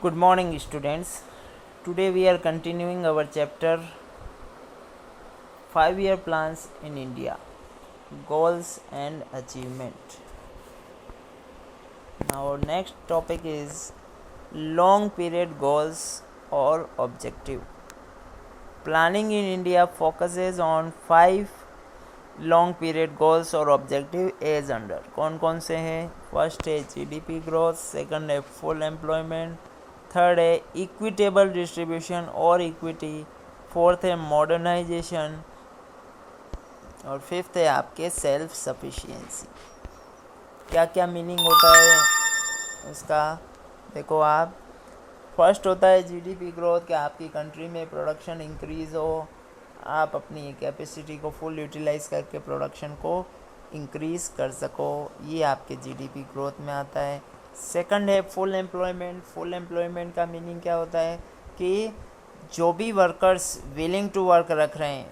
Good morning, students. Today we are continuing our chapter 5-year plans in India, goals and achievement. Now, our next topic is long period goals or objective. Planning in India focuses on 5 long period goals और objective as under कौन कौन से हैं। First है GDP growth, second है full employment, third है equitable distribution और equity, fourth है मॉडर्नाइजेशन और फिफ्थ है आपके सेल्फ सफिशिएंसी। क्या क्या मीनिंग होता है उसका देखो आप। फर्स्ट होता है जीडीपी ग्रोथ, कि आपकी कंट्री में प्रोडक्शन इंक्रीज़ हो, आप अपनी कैपेसिटी को फुल यूटिलाइज करके प्रोडक्शन को इंक्रीज़ कर सको, ये आपके जीडीपी ग्रोथ में आता है। सेकंड है फुल एम्प्लॉयमेंट। फुल एम्प्लॉयमेंट का मीनिंग क्या होता है कि जो भी वर्कर्स विलिंग टू वर्क रख रहे हैं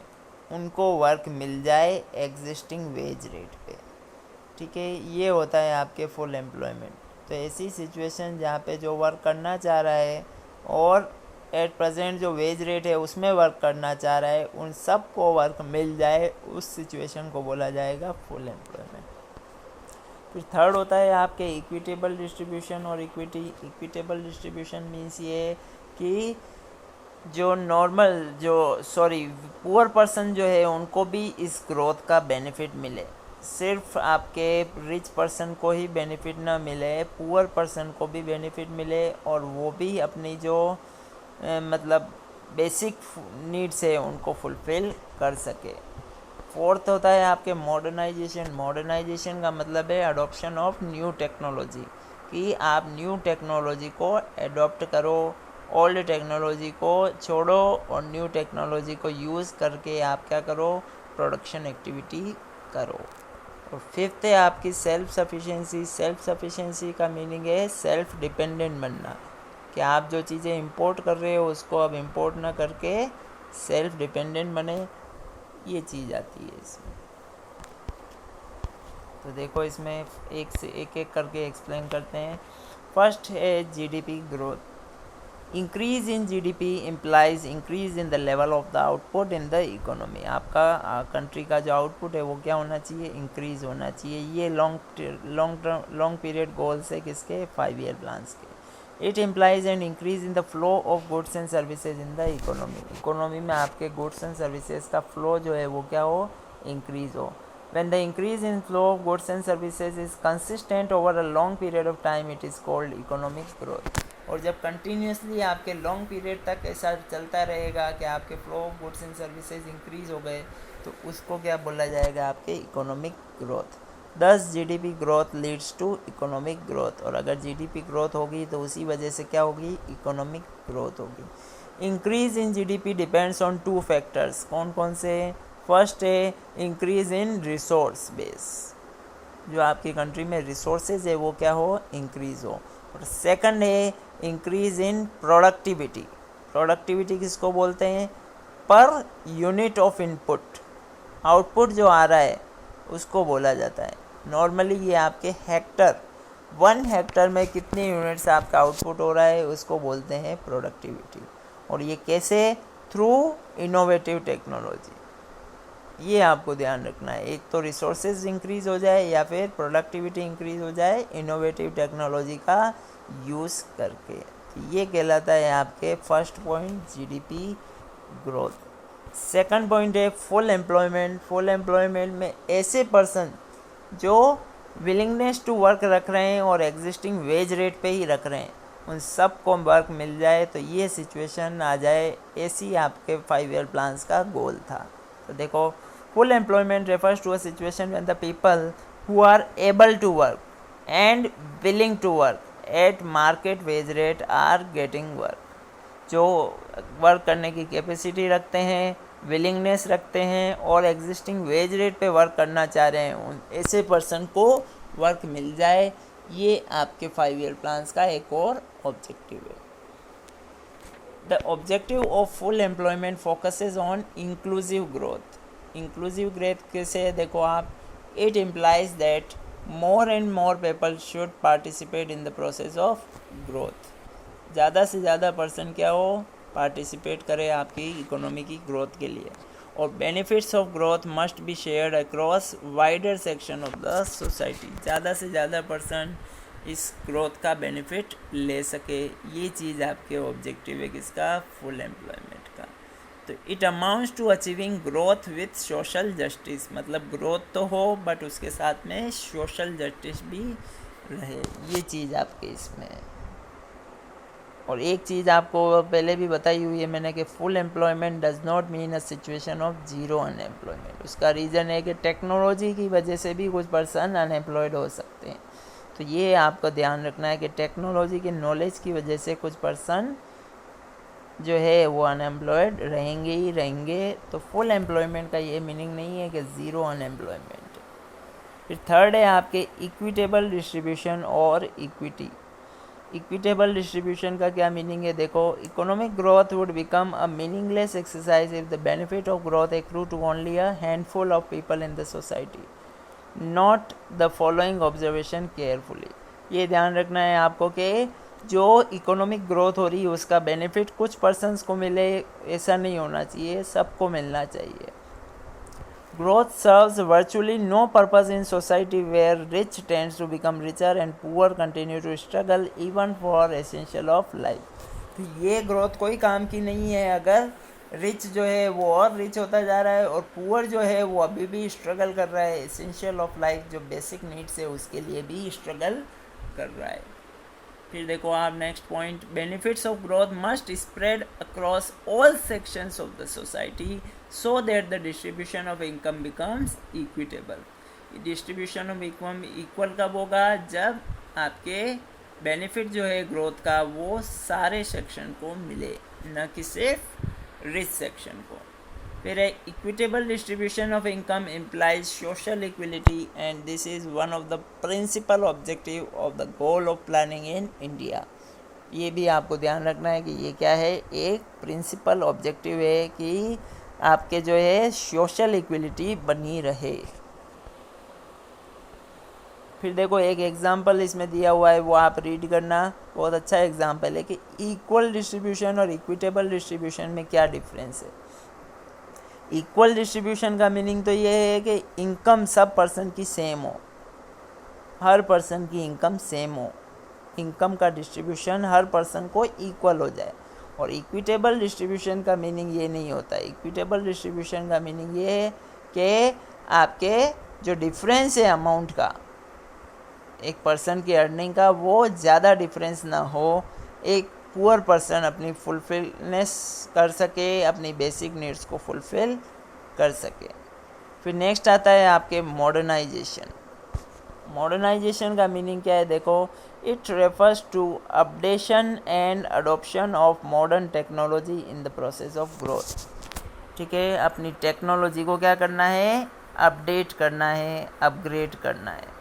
उनको वर्क मिल जाए एग्जिस्टिंग वेज रेट पे, ठीक है, ये होता है आपके फुल एम्प्लॉयमेंट। तो ऐसी सिचुएशन जहाँ पे जो वर्क करना चाह रहा है और एट प्रेजेंट जो वेज रेट है उसमें वर्क करना चाह रहा है, उन सब को वर्क मिल जाए, उस सिचुएशन को बोला जाएगा फुल एम्प्लॉयमेंट। फिर थर्ड होता है आपके इक्विटेबल डिस्ट्रीब्यूशन और इक्विटेबल डिस्ट्रीब्यूशन मीन्स ये कि जो पुअर पर्सन जो है उनको भी इस ग्रोथ का बेनिफिट मिले, सिर्फ आपके रिच पर्सन को ही बेनिफिट ना मिले, पुअर पर्सन को भी बेनिफिट मिले और वो भी अपनी जो मतलब बेसिक नीड्स है उनको फुलफ़िल कर सके। फोर्थ होता है आपके मॉडर्नाइजेशन। मॉडर्नाइजेशन का मतलब है अडॉप्शन ऑफ न्यू टेक्नोलॉजी, कि आप न्यू टेक्नोलॉजी को अडॉप्ट करो, ओल्ड टेक्नोलॉजी को छोड़ो और न्यू टेक्नोलॉजी को यूज़ करके आप क्या करो, प्रोडक्शन एक्टिविटी करो। और फिफ्थ है आपकी सेल्फ सफिशिएंसी। सेल्फ सफिशिएंसी का मीनिंग है सेल्फ डिपेंडेंट बनना, कि आप जो चीज़ें इंपोर्ट कर रहे हो उसको अब इंपोर्ट ना करके सेल्फ डिपेंडेंट बने, ये चीज़ आती है इसमें। तो देखो इसमें एक से एक करके एक्सप्लेन करते हैं। फर्स्ट है GDP growth. Increase in GDP implies increase in the level of the output in the economy. आपका कंट्री का जो आउटपुट है वो क्या होना चाहिए, इंक्रीज होना चाहिए। ये लॉन्ग पीरियड गोल्स है किसके, 5-year प्लान्स के। It implies an increase in the flow of goods and services in the economy. Economy में आपके गुड्स एंड सर्विसेज का फ्लो जो है वो क्या हो, इंक्रीज हो। When the increase in flow of goods and services is consistent over a long period of time, it is called economic growth. और जब कंटिन्यूसली आपके लॉन्ग पीरियड तक ऐसा चलता रहेगा कि आपके flow of goods and services increase हो गए, तो उसको क्या बोला जाएगा, आपके economic growth. 10 GDP growth leads to economic growth. और अगर जीडीपी ग्रोथ होगी तो उसी वजह से क्या होगी, इकोनॉमिक ग्रोथ होगी। Increase in GDP depends on 2 factors. कौन कौन से, फर्स्ट है इंक्रीज इन रिसोर्स बेस, जो आपकी कंट्री में रिसोर्सेज है वो क्या हो, इंक्रीज हो। और सेकंड है इंक्रीज इन प्रोडक्टिविटी। प्रोडक्टिविटी किसको बोलते हैं, per unit of input, output जो आ रहा है उसको बोला जाता है। नॉर्मली ये आपके हेक्टर, 1 हेक्टर में कितने यूनिट्स आपका आउटपुट हो रहा है उसको बोलते हैं प्रोडक्टिविटी। और ये कैसे, थ्रू इनोवेटिव टेक्नोलॉजी, ये आपको ध्यान रखना है। एक तो रिसोर्सेज इंक्रीज हो जाए या फिर प्रोडक्टिविटी इंक्रीज हो जाए इनोवेटिव टेक्नोलॉजी का यूज़ करके। तो ये कहलाता है आपके first point GDP growth. Second point है फुल एम्प्लॉयमेंट। फुल एम्प्लॉयमेंट में ऐसे पर्सन जो विलिंगनेस टू वर्क रख रहे हैं और एग्जिस्टिंग वेज रेट पे ही रख रहे हैं, उन सब को वर्क मिल जाए, तो ये सिचुएशन आ जाए, ऐसी आपके 5-year प्लान्स का गोल था। तो देखो, full employment refers to a situation when the people who are able to work and willing to work at market wage rate are getting work. जो वर्क करने की कैपेसिटी रखते हैं, विलिंगनेस रखते हैं और एग्जिस्टिंग वेज रेट पे work करना चाह रहे हैं, उन ऐसे पर्सन को वर्क मिल जाए, ये आपके 5-year प्लान्स का एक और ऑब्जेक्टिव है। The objective of full employment focuses on inclusive growth. Inclusive growth कैसे है, देखो आप, it implies that more and more people should participate in the process of growth. ज़्यादा से ज़्यादा पर्सन क्या हो, पार्टिसिपेट करे आपकी इकोनॉमी की ग्रोथ के लिए। और benefits of growth must be shared across wider section of the society, ज़्यादा से ज़्यादा पर्सन इस ग्रोथ का बेनिफिट ले सके, ये चीज़ आपके ऑब्जेक्टिव है किसका, फुल एम्प्लॉयमेंट का। तो it amounts to achieving growth with social justice, मतलब ग्रोथ तो हो बट उसके साथ में सोशल जस्टिस भी रहे, ये चीज़ आपके इसमें है। और एक चीज़ आपको पहले भी बताई हुई है मैंने कि full employment does not mean a situation of zero unemployment. उसका रीज़न है कि टेक्नोलॉजी की वजह से भी कुछ पर्सन अनएम्प्लॉयड हो सकते हैं। तो ये आपको ध्यान रखना है कि टेक्नोलॉजी के नॉलेज की वजह से कुछ पर्सन जो है वो अनएम्प्लॉयड रहेंगे ही रहेंगे। तो फुल एम्प्लॉयमेंट का ये मीनिंग नहीं है कि ज़ीरो अनएम्प्लॉयमेंट। फिर थर्ड है आपके इक्विटेबल डिस्ट्रीब्यूशन और इक्विटी। इक्विटेबल डिस्ट्रीब्यूशन का क्या मीनिंग है, देखो, economic growth would become a meaningless exercise if the benefit of growth accrue to only a handful of people in the society. Note the following observation carefully. ये ध्यान रखना है आपको कि जो इकोनॉमिक ग्रोथ हो रही है उसका बेनिफिट कुछ पर्सन्स को मिले, ऐसा नहीं होना चाहिए, सबको मिलना चाहिए। Growth serves virtually no purpose in society where rich tends to become richer and poor continue to struggle even for essential of life। तो ये ग्रोथ कोई काम की नहीं है अगर रिच जो है वो और रिच होता जा रहा है और पुअर जो है वो अभी भी स्ट्रगल कर रहा है, एसेंशियल ऑफ लाइफ जो बेसिक नीड्स है उसके लिए भी स्ट्रगल कर रहा है। फिर देखो आप next point, benefits of growth must spread across all sections of the society so that the distribution of income becomes equitable. Distribution of income equal कब होगा, जब आपके बेनिफिट जो है ग्रोथ का वो सारे सेक्शन को मिले, न कि सिर्फ रिच सेक्शन को। फिर है equitable distribution of income implies social equality and this is one of the principal objective of the goal of planning in India. ये भी आपको ध्यान रखना है कि ये क्या है, एक प्रिंसिपल ऑब्जेक्टिव है कि आपके जो है सोशल इक्वलिटी बनी रहे। फिर देखो एक एग्जांपल इसमें दिया हुआ है वो आप रीड करना, बहुत अच्छा एग्जांपल है कि इक्वल डिस्ट्रीब्यूशन और इक्विटेबल डिस्ट्रीब्यूशन में क्या डिफरेंस है। इक्वल डिस्ट्रीब्यूशन का मीनिंग तो ये है कि इनकम सब पर्सन की सेम हो, हर पर्सन की इनकम सेम हो, इनकम का डिस्ट्रीब्यूशन हर पर्सन को इक्वल हो जाए। और इक्विटेबल डिस्ट्रीब्यूशन का मीनिंग ये नहीं होता। इक्विटेबल डिस्ट्रीब्यूशन का मीनिंग ये है कि आपके जो डिफरेंस है अमाउंट का, एक पर्सन की अर्निंग का, वो ज़्यादा डिफरेंस ना हो, एक पुअर पर्सन अपनी फुलफिलनेस कर सके, अपनी बेसिक नीड्स को फुलफिल कर सके। फिर नेक्स्ट आता है आपके मॉडर्नाइजेशन। मॉडर्नाइजेशन का मीनिंग क्या है, देखो, it refers to updation and adoption of modern technology in the process of growth. ठीक है, अपनी टेक्नोलॉजी को क्या करना है, अपडेट करना है, अपग्रेड करना है।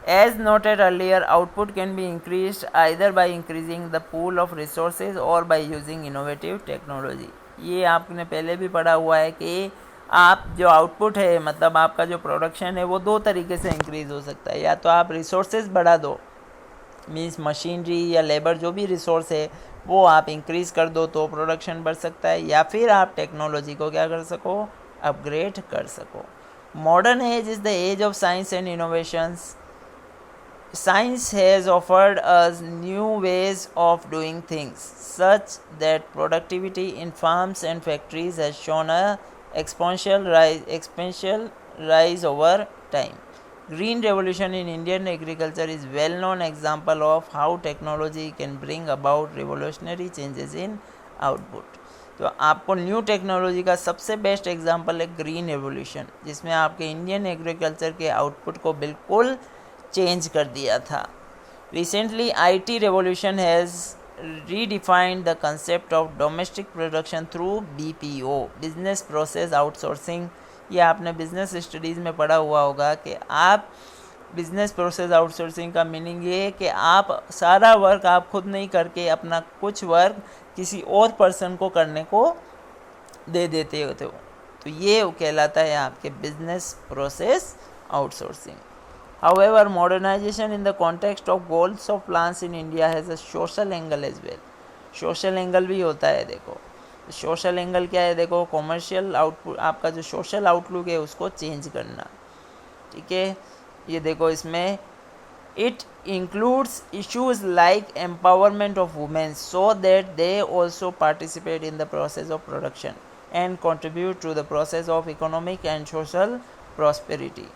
As noted earlier, output can be increased either by increasing the pool of resources or by using innovative technology। ये आपने पहले भी पढ़ा हुआ है कि आप जो आउटपुट है, मतलब आपका जो प्रोडक्शन है, वो दो तरीके से इंक्रीज़ हो सकता है। या तो आप रिसोर्सेज बढ़ा दो, मीन्स मशीनरी या लेबर जो भी रिसोर्स है वो आप इंक्रीज़ कर दो तो प्रोडक्शन बढ़ सकता है, या फिर आप टेक्नोलॉजी को क्या कर सको, अपग्रेड कर सको। Modern age is the age of science and innovations. Science has offered us new ways of doing things, such that productivity in farms and factories has shown a exponential rise over time. Green revolution in Indian agriculture is well-known example of how technology can bring about revolutionary changes in output। तो आपको new technology का सबसे best example है green revolution, जिसमें आपके Indian agriculture के output को बिल्कुल चेंज कर दिया था। Recently IT revolution has redefined the concept of domestic production through BPO, business process outsourcing. ये आपने बिजनेस स्टडीज़ में पढ़ा हुआ होगा कि आप बिजनेस प्रोसेस आउटसोर्सिंग का मीनिंग ये है कि आप सारा वर्क आप खुद नहीं करके अपना कुछ वर्क किसी और पर्सन को करने को दे देते हो। तो ये कहलाता है आपके business process outsourcing. However, modernization in the context of goals of plans in India has a social angle as well. Social angle भी होता है. देखो सोशल एंगल क्या है, देखो कॉमर्शियल आउटपुट, आपका जो सोशल आउटलुक है उसको चेंज करना. ठीक है, ये देखो इसमें it includes issues like empowerment of women so that they also participate in the process of production and contribute to the process of economic and social prosperity.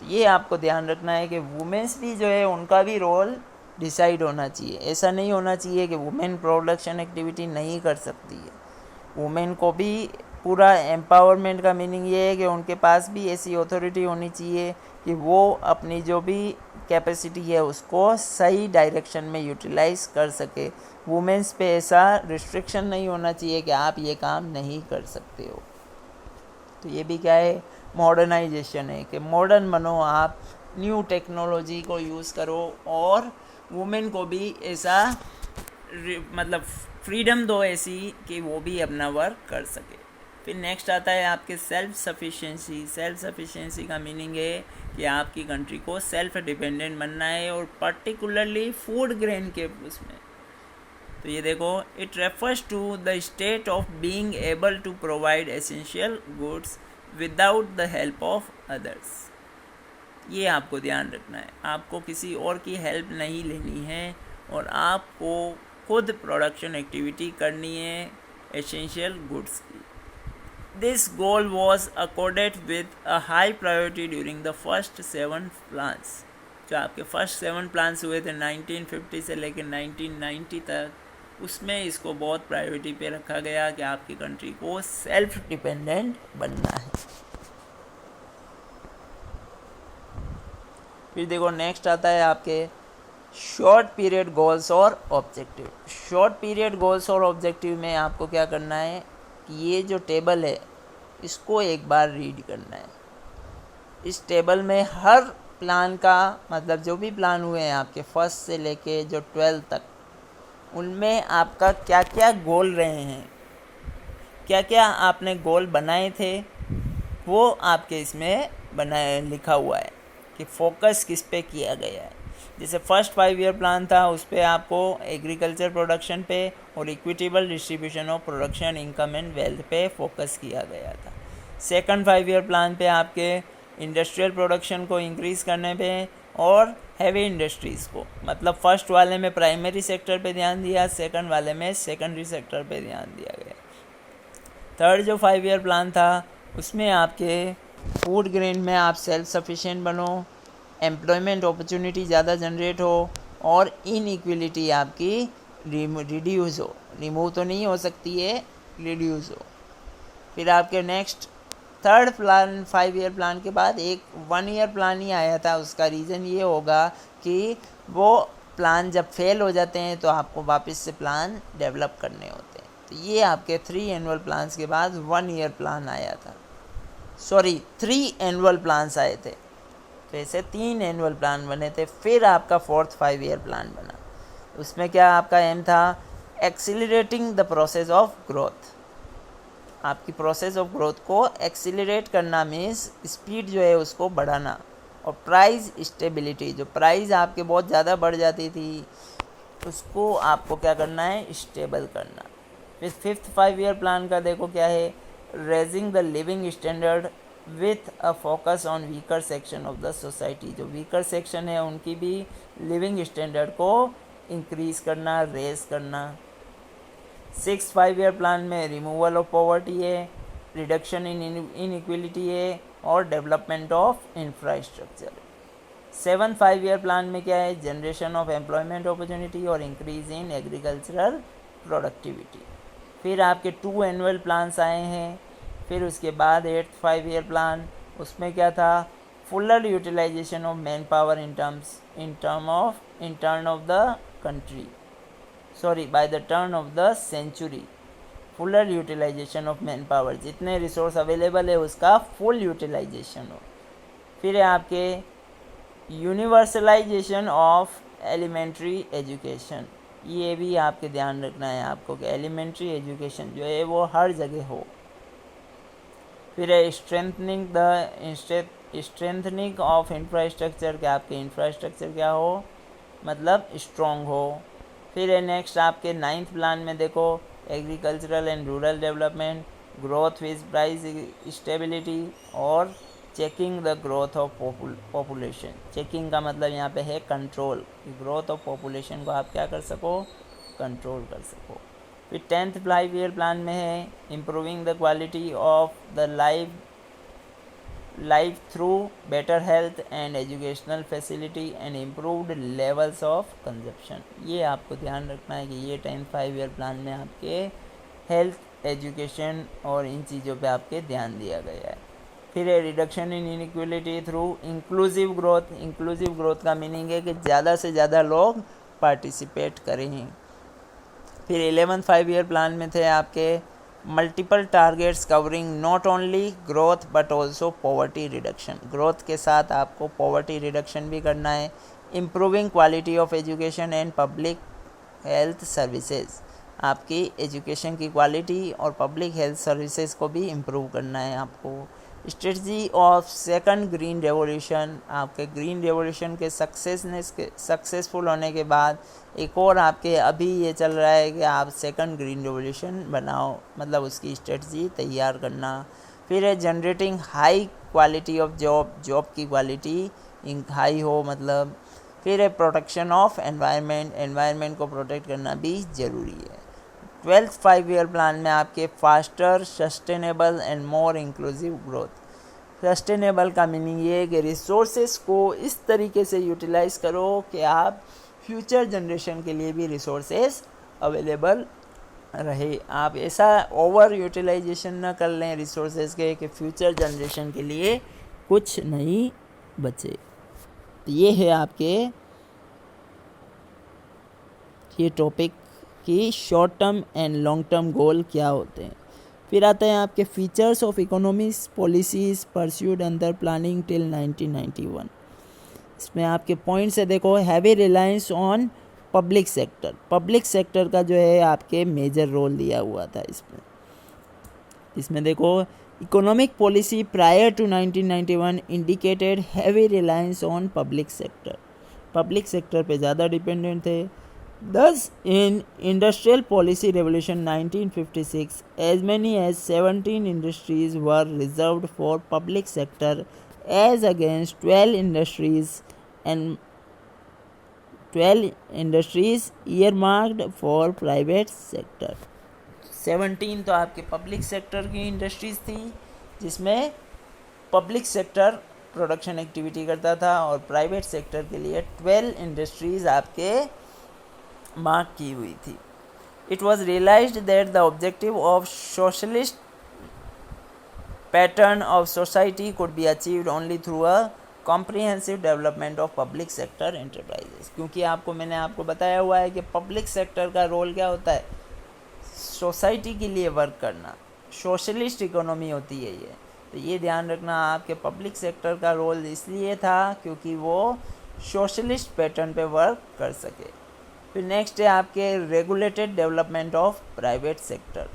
ये आपको ध्यान रखना है कि वुमेन्स भी जो है उनका भी रोल डिसाइड होना चाहिए. ऐसा नहीं होना चाहिए कि वुमेन प्रोडक्शन एक्टिविटी नहीं कर सकती है. वुमेन को भी पूरा एम्पावरमेंट का मीनिंग ये है कि उनके पास भी ऐसी अथॉरिटी होनी चाहिए कि वो अपनी जो भी कैपेसिटी है उसको सही डायरेक्शन में यूटिलाइज कर सके. वुमेन्स पे ऐसा रिस्ट्रिक्शन नहीं होना चाहिए कि आप ये काम नहीं कर सकते हो. तो ये भी क्या है, मॉडर्नाइजेशन है कि मॉडर्न बनो, आप न्यू टेक्नोलॉजी को यूज़ करो और वुमेन को भी ऐसा मतलब फ्रीडम दो ऐसी कि वो भी अपना वर्क कर सके. फिर नेक्स्ट आता है आपके सेल्फ सफिशिएंसी. सेल्फ सफिशिएंसी का मीनिंग है कि आपकी कंट्री को सेल्फ डिपेंडेंट बनना है और पर्टिकुलरली फूड ग्रेन के उसमें. तो ये देखो, it refers to the state of being able to provide essential goods without the help of others. ये आपको ध्यान रखना है, आपको किसी और की हेल्प नहीं लेनी है और आपको खुद प्रोडक्शन एक्टिविटी करनी है एसेंशियल गुड्स की. This goal was accorded with a high priority during the first 7 plans. जो आपके फर्स्ट 7 प्लान्स हुए थे 1950 से लेकर 1990 तक, उसमें इसको बहुत प्रायोरिटी पे रखा गया कि आपकी कंट्री को सेल्फ डिपेंडेंट बनना है. फिर देखो नेक्स्ट आता है आपके शॉर्ट पीरियड गोल्स और ऑब्जेक्टिव. शॉर्ट पीरियड गोल्स और ऑब्जेक्टिव में आपको क्या करना है कि ये जो टेबल है इसको एक बार रीड करना है. इस टेबल में हर प्लान का मतलब जो भी प्लान हुए हैं आपके फर्स्ट से लेके जो 12 तक, उनमें आपका क्या क्या गोल रहे हैं, क्या क्या आपने गोल बनाए थे, वो आपके इसमें बनाए लिखा हुआ है कि फोकस किस पे किया गया है. जैसे फर्स्ट 5 ईयर प्लान था, उस पर आपको एग्रीकल्चर प्रोडक्शन पे और equitable distribution of production income and wealth पे फोकस किया गया था. सेकंड 5 ईयर प्लान पे आपके इंडस्ट्रियल प्रोडक्शन को इंक्रीज़ करने पे और हैवी इंडस्ट्रीज़ को, मतलब फर्स्ट वाले में प्राइमरी सेक्टर पे ध्यान दिया, सेकंड वाले में सेकेंडरी सेक्टर पे ध्यान दिया गया. थर्ड जो 5 ईयर प्लान था उसमें आपके फूड ग्रेन में आप सेल्फ सफिशिएंट बनो, एम्प्लॉयमेंट अपॉर्चुनिटी ज़्यादा जनरेट हो और इनइक्वलिटी आपकी रिड्यूस हो. रिमूव तो नहीं हो सकती है, रिड्यूस हो. फिर आपके next third plan 5 year plan के बाद एक 1 ईयर प्लान ही आया था. उसका रीज़न ये होगा कि वो प्लान जब फेल हो जाते हैं तो आपको वापस से प्लान डेवलप करने होते हैं. तो ये आपके 3 एनुअल प्लान्स के बाद 1 ईयर प्लान आया था. 3 एनुअल प्लान्स आए थे. तो ऐसे 3 एनुअल प्लान बने थे. फिर आपका फोर्थ 5 ईयर प्लान बना. उसमें क्या आपका एम था, accelerating the process of growth. आपकी प्रोसेस ऑफ ग्रोथ को एक्सीलरेट करना मीन्स स्पीड जो है उसको बढ़ाना. और प्राइस स्टेबिलिटी, जो प्राइस आपके बहुत ज़्यादा बढ़ जाती थी उसको आपको क्या करना है, स्टेबल करना. फिर फिफ्थ 5 ईयर प्लान का देखो क्या है, raising the living standard with a focus on weaker section of the society. जो वीकर सेक्शन है उनकी भी लिविंग स्टैंडर्ड को इंक्रीज़ करना, रेज करना. 6 5 ईयर प्लान में रिमूवल ऑफ पॉवर्टी है, रिडक्शन इन इनइक्वलिटी है और development of infrastructure. 7 5 year plan में क्या है, जनरेशन ऑफ एम्प्लॉयमेंट अपॉर्चुनिटी और इंक्रीज इन एग्रीकल्चरल प्रोडक्टिविटी. फिर आपके 2 एनुअल प्लान्स आए हैं. फिर उसके बाद 8th 5 ईयर प्लान, उसमें क्या था, fuller utilisation of man power in turn of the country, by the turn of the century. Fuller utilisation of man power, जितने रिसोर्स अवेलेबल है उसका फुल यूटिलाइजेशन हो. फिर है आपके यूनिवर्सलाइजेशन ऑफ एलिमेंट्री एजुकेशन. ये भी आपके ध्यान रखना है आपको कि एलिमेंट्री एजुकेशन जो है वो हर जगह हो. फिर है strengthening the strengthening of infrastructure, कि आपके इंफ्रास्ट्रक्चर क्या हो, मतलब स्ट्रॉन्ग हो। फिर है नेक्स्ट आपके 9th प्लान में देखो, agricultural and rural development, growth with price stability और checking the growth of population. Checking का मतलब यहाँ पे है कंट्रोल, ग्रोथ ऑफ पॉपुलेशन को आप क्या कर सको, कंट्रोल कर सको। फिर 10th 5 ईयर प्लान में है improving the quality of the life through better health and educational facility and improved levels of consumption. ये आपको ध्यान रखना है कि ये 10th 5 ईयर प्लान में आपके हेल्थ, एजुकेशन और इन चीज़ों पे आपके ध्यान दिया गया है। फिर है reduction in inequality through inclusive growth. Inclusive growth का मीनिंग है कि ज़्यादा से ज़्यादा लोग पार्टिसिपेट करें। फिर 11th 5 ईयर प्लान में थे आपके multiple targets covering not only growth but also poverty reduction. Growth के साथ आपको पॉवर्टी रिडक्शन भी करना है। Improving quality of education and public health services, आपकी एजुकेशन की क्वालिटी और पब्लिक हेल्थ सर्विसेज को भी इम्प्रूव करना है आपको। Strategy of second green revolution, आपके ग्रीन रेवोल्यूशन के सक्सेसफुल होने के बाद एक और आपके अभी ये चल रहा है कि आप सेकंड ग्रीन रेवोल्यूशन बनाओ, मतलब उसकी स्ट्रेटजी तैयार करना। फिर है generating high quality of job की क्वालिटी हाई हो मतलब। फिर है प्रोटेक्शन ऑफ एनवायरनमेंट को प्रोटेक्ट करना भी ज़रूरी है। 12th 5 ईयर प्लान में आपके faster, sustainable and more inclusive growth. Sustainable का मीनिंग ये है कि रिसोर्सेज को इस तरीके से यूटिलाइज करो कि आप फ्यूचर जनरेशन के लिए भी रिसोर्सेज अवेलेबल रहे। आप ऐसा ओवर यूटिलाइजेशन ना कर लें रिसोर्सेज के कि फ्यूचर जनरेशन के लिए कुछ नहीं बचे। तो ये है आपके ये टॉपिक कि short term and long term goal क्या होते हैं। फिर आता है आपके features of economics policies pursued under planning till 1991। इसमें आपके पॉइंट्स है देखो, heavy reliance on public sector. Public sector का जो है आपके मेजर रोल दिया हुआ था इसमें देखो, economic policy prior to 1991 indicated heavy reliance on public sector. Public sector पे ज़्यादा डिपेंडेंट थे। Thus, in Industrial Policy Revolution 1956, as many as 17 industries were reserved for public sector as against 12 industries earmarked for private sector. 17 तो आपके public sector की industries थी जिसमें public sector production activity करता था और प्राइवेट सेक्टर के लिए 12 इंडस्ट्रीज आपके मार्क की हुई थी। It was realised that the objective of socialist pattern of society could be achieved only through a comprehensive development of public sector enterprises. क्योंकि मैंने आपको बताया हुआ है कि पब्लिक सेक्टर का रोल क्या होता है, सोसाइटी के लिए वर्क करना, सोशलिस्ट इकोनॉमी होती है ये। तो ये ध्यान रखना, आपके पब्लिक सेक्टर का रोल इसलिए था क्योंकि वो सोशलिस्ट पैटर्न पे वर्क कर सके। फिर नेक्स्ट है आपके regulated development of private sector.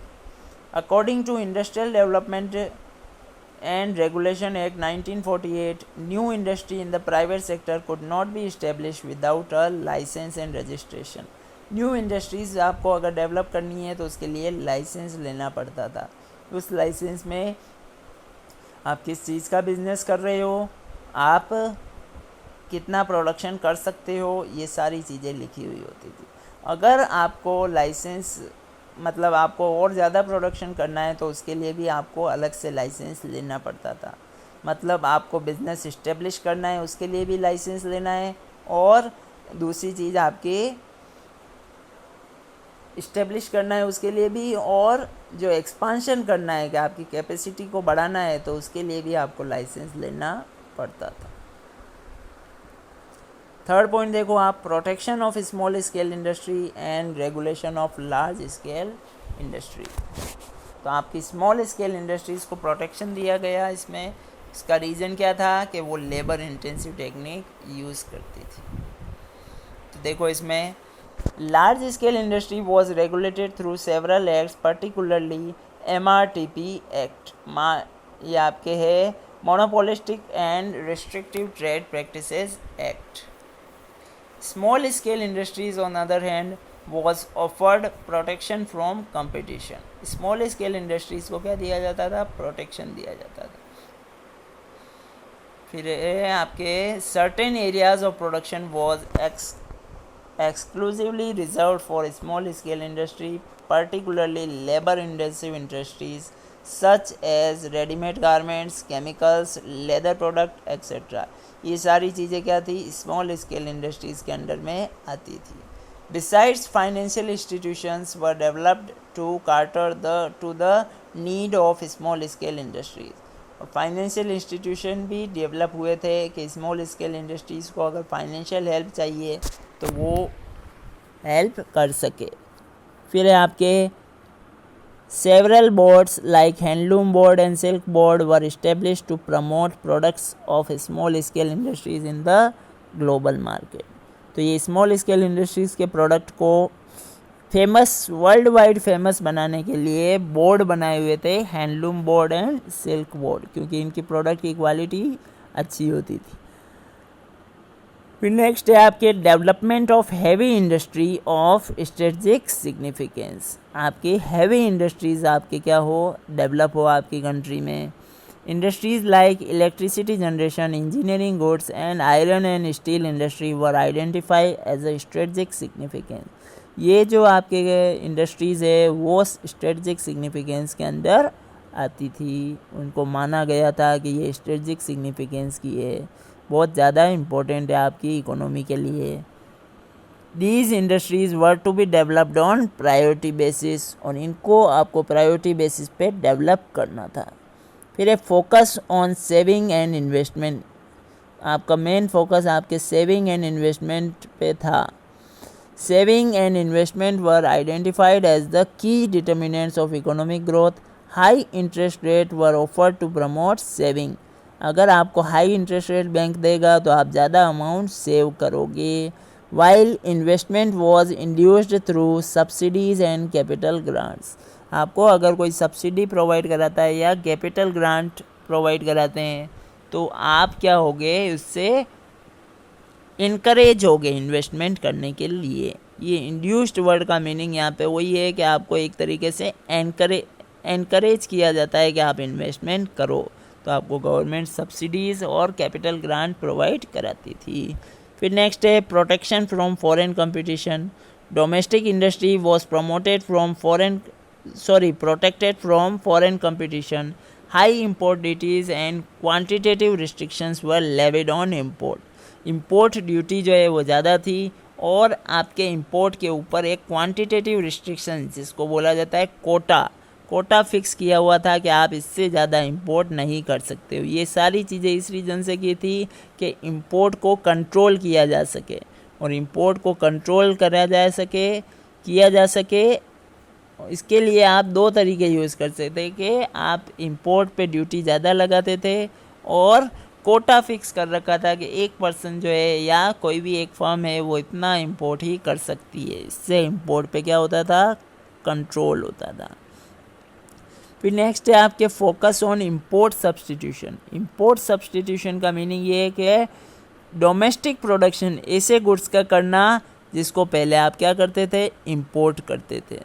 According to industrial development and regulation act 1948, new industry in the private sector could not be establish without a licence and registration. New industries आपको अगर develop करनी है तो उसके लिए licence लेना पड़ता था। उस लाइसेंस में आप किस चीज़ का बिजनेस कर रहे हो, आप कितना प्रोडक्शन कर सकते हो, ये सारी चीज़ें लिखी हुई होती थी। अगर आपको लाइसेंस मतलब आपको और ज़्यादा प्रोडक्शन करना है तो उसके लिए भी आपको अलग से लाइसेंस लेना पड़ता था। मतलब आपको बिज़नेस इस्टेब्लिश करना है उसके लिए भी लाइसेंस लेना है, और दूसरी चीज़ आपकी इस्टेब्लिश करना है उसके लिए भी, और जो एक्सपांशन करना है कि आपकी कैपेसिटी को बढ़ाना है तो उसके लिए भी आपको लाइसेंस लेना पड़ता था। थर्ड पॉइंट देखो आप, protection of small scale industry and regulation of large scale industry. तो आपकी स्मॉल स्केल इंडस्ट्रीज़ को प्रोटेक्शन दिया गया इसमें। इसका रीज़न क्या था कि वो लेबर इंटेंसिव टेक्निक यूज़ करती थी। तो देखो इसमें large scale industry was regulated through several acts, particularly MRTP act. ये आपके है Monopolistic and Restrictive Trade Practices Act. Small scale industries on the other hand was offered protection from competition. Small scale industries को क्या दिया जाता था? Protection दिया जाता था. फिर आपके certain areas of production was exclusively reserved for small scale industry, particularly labor intensive industries such as ready-made garments, chemicals, leather product etc. ये सारी चीज़ें क्या थी? स्मॉल स्केल इंडस्ट्रीज़ के अंडर में आती थी. Besides, financial institutions were developed to cater to the need of small scale industries. और फाइनेंशियल इंस्टीट्यूशन भी डेवलप हुए थे कि स्मॉल स्केल इंडस्ट्रीज़ को अगर फाइनेंशियल हेल्प चाहिए तो वो हेल्प कर सके. फिर है आपके several boards like handloom board and silk board were established to promote products of small scale industries in the global market. तो ये स्मॉल स्केल इंडस्ट्रीज़ के प्रोडक्ट को फेमस, वर्ल्ड वाइड फेमस बनाने के लिए बोर्ड बनाए हुए थे, handloom board and silk board, क्योंकि इनकी प्रोडक्ट की क्वालिटी अच्छी होती थी. फिर नेक्स्ट है आपके development of heavy industry of strategic significance. आपकी हैवी इंडस्ट्रीज़ आपके क्या हो? डेवलप हो आपकी कंट्री में. Industries like electricity generation, engineering goods and iron and steel industry were identify as a strategic significance. ये जो आपके इंडस्ट्रीज़ है वो स्ट्रेटजिक सिग्निफिकेंस के अंदर आती थी. उनको माना गया था कि ये स्ट्रेटजिक सिग्निफिकेंस की है, बहुत ज़्यादा इम्पोर्टेंट है आपकी इकोनॉमी के लिए. These industries were to be developed on priority basis, और इनको आपको प्रायोरिटी बेसिस पे डेवलप करना था. फिर है focus on saving and investment. आपका मेन फोकस आपके सेविंग एंड इन्वेस्टमेंट पे था. Saving and investment were identified as the key determinants of economic growth. High interest rate were offered to promote saving. अगर आपको हाई इंटरेस्ट रेट बैंक देगा तो आप ज़्यादा अमाउंट सेव करोगे. While investment was induced through subsidies and capital grants. आपको अगर कोई सब्सिडी प्रोवाइड कराता है या कैपिटल ग्रांट प्रोवाइड कराते हैं तो आप क्या होगे? उससे इनकरेज होगे इन्वेस्टमेंट करने के लिए. ये इंड्यूस्ड वर्ड का मीनिंग यहाँ पे वही है कि आपको एक तरीके से एनकरेज किया जाता है कि आप इन्वेस्टमेंट करो. तो आपको गवर्नमेंट सब्सिडीज़ और कैपिटल ग्रांट प्रोवाइड कराती थी. फिर नेक्स्ट है protection from foreign competition. Domestic industry was protected from foreign competition. High import duties and quantitative restrictions were levied on import. import duty जो है वो ज़्यादा थी और आपके import के ऊपर एक quantitative restriction जिसको बोला जाता है कोटा फिक्स किया हुआ था कि आप इससे ज़्यादा इंपोर्ट नहीं कर सकते हो. ये सारी चीज़ें इस रीज़न से की थी कि इंपोर्ट को कंट्रोल किया जा सके, और इंपोर्ट को कंट्रोल किया जा सके इसके लिए आप दो तरीके यूज़ कर सकते थे कि आप इंपोर्ट पे ड्यूटी ज़्यादा लगाते थे और कोटा फिक्स कर रखा था कि एक पर्सन जो है या कोई भी एक फर्म है वो इतना इंपोर्ट ही कर सकती है. इससे इंपोर्ट पे क्या होता था? कंट्रोल होता था. फिर नेक्स्ट है आपके focus on import substitution. Import substitution का मीनिंग ये है कि डोमेस्टिक प्रोडक्शन ऐसे गुड्स का करना जिसको पहले आप क्या करते थे? इंपोर्ट करते थे.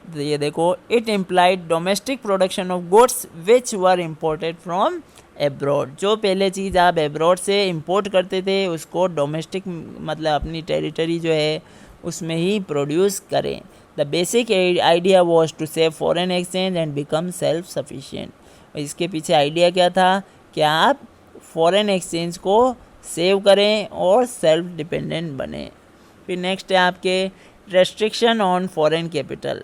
तो ये देखो, it implied domestic production of goods which were imported from abroad. जो पहले चीज़ आप एब्रॉड से इंपोर्ट करते थे उसको डोमेस्टिक मतलब अपनी टेरिटरी जो है उसमें ही प्रोड्यूस करें. The basic idea was to save foreign exchange and become self sufficient. इसके पीछे आइडिया क्या था कि आप फॉरेन एक्सचेंज को सेव करें और सेल्फ डिपेंडेंट बने. फिर नेक्स्ट है आपके restriction on foreign capital.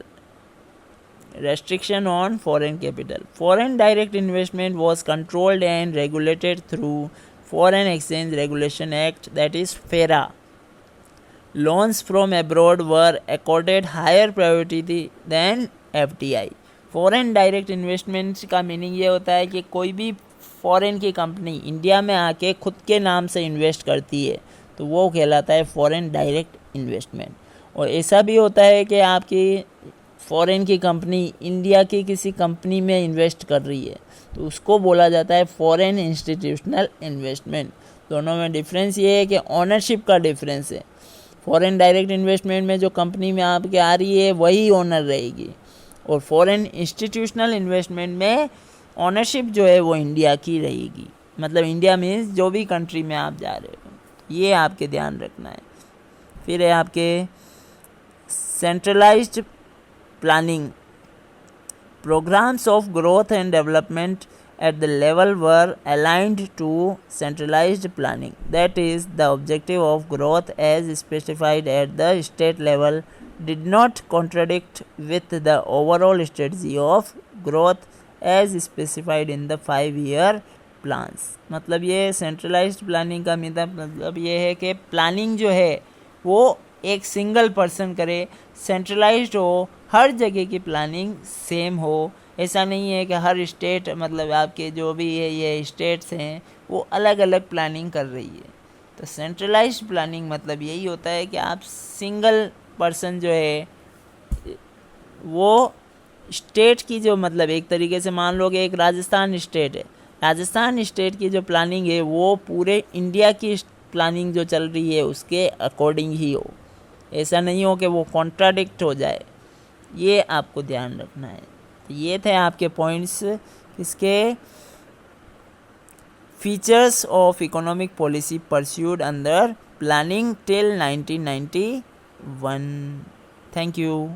Restriction on foreign capital. Foreign direct investment was controlled and regulated through Foreign Exchange Regulation Act, that is FERA. Loans from abroad were accorded higher priority than FDI. Foreign direct investment का meaning ये होता है कि कोई भी foreign की company India में आके खुद के नाम से इन्वेस्ट करती है तो वो कहलाता है फॉरेन डायरेक्ट इन्वेस्टमेंट. और ऐसा भी होता है कि आपकी फॉरेन की कंपनी इंडिया की किसी कंपनी में इन्वेस्ट कर रही है तो उसको बोला जाता है फॉरेन इंस्टीट्यूशनल इन्वेस्टमेंट। दोनों में डिफरेंस ये है कि ऑनरशिप का डिफरेंस है। फॉरेन डायरेक्ट इन्वेस्टमेंट में जो कंपनी में आपके आ रही है वही ओनर रहेगी, और फॉरेन इंस्टीट्यूशनल इन्वेस्टमेंट में ऑनरशिप जो है वो इंडिया की रहेगी। मतलब इंडिया मीन्स जो भी कंट्री में आप जा रहे हो, ये आपके ध्यान रखना है। फिर है आपके centralised planning. Programs of growth and development at the level were aligned to centralized planning. That is, the objective of growth as specified at the state level did not contradict with the overall strategy of growth as specified in the 5-year plans. मतलब ये centralized planning का मतलब ये है कि planning जो है वो एक सिंगल पर्सन करे, सेंट्रलाइज्ड हो, हर जगह की प्लानिंग सेम हो। ऐसा नहीं है कि हर स्टेट, मतलब आपके जो भी है ये स्टेट्स हैं वो अलग अलग प्लानिंग कर रही है। तो सेंट्रलाइज्ड प्लानिंग मतलब यही होता है कि आप सिंगल पर्सन जो है वो स्टेट की जो, मतलब एक तरीके से मान लो कि एक राजस्थान स्टेट है, राजस्थान स्टेट की जो प्लानिंग है वो पूरे इंडिया की प्लानिंग जो चल रही है उसके अकॉर्डिंग ही हो। ऐसा नहीं हो कि वो कॉन्ट्राडिक्ट हो जाए, ये आपको ध्यान रखना है। तो ये थे आपके पॉइंट्स इसके features of economic policy pursued under planning till 1991। Thank you.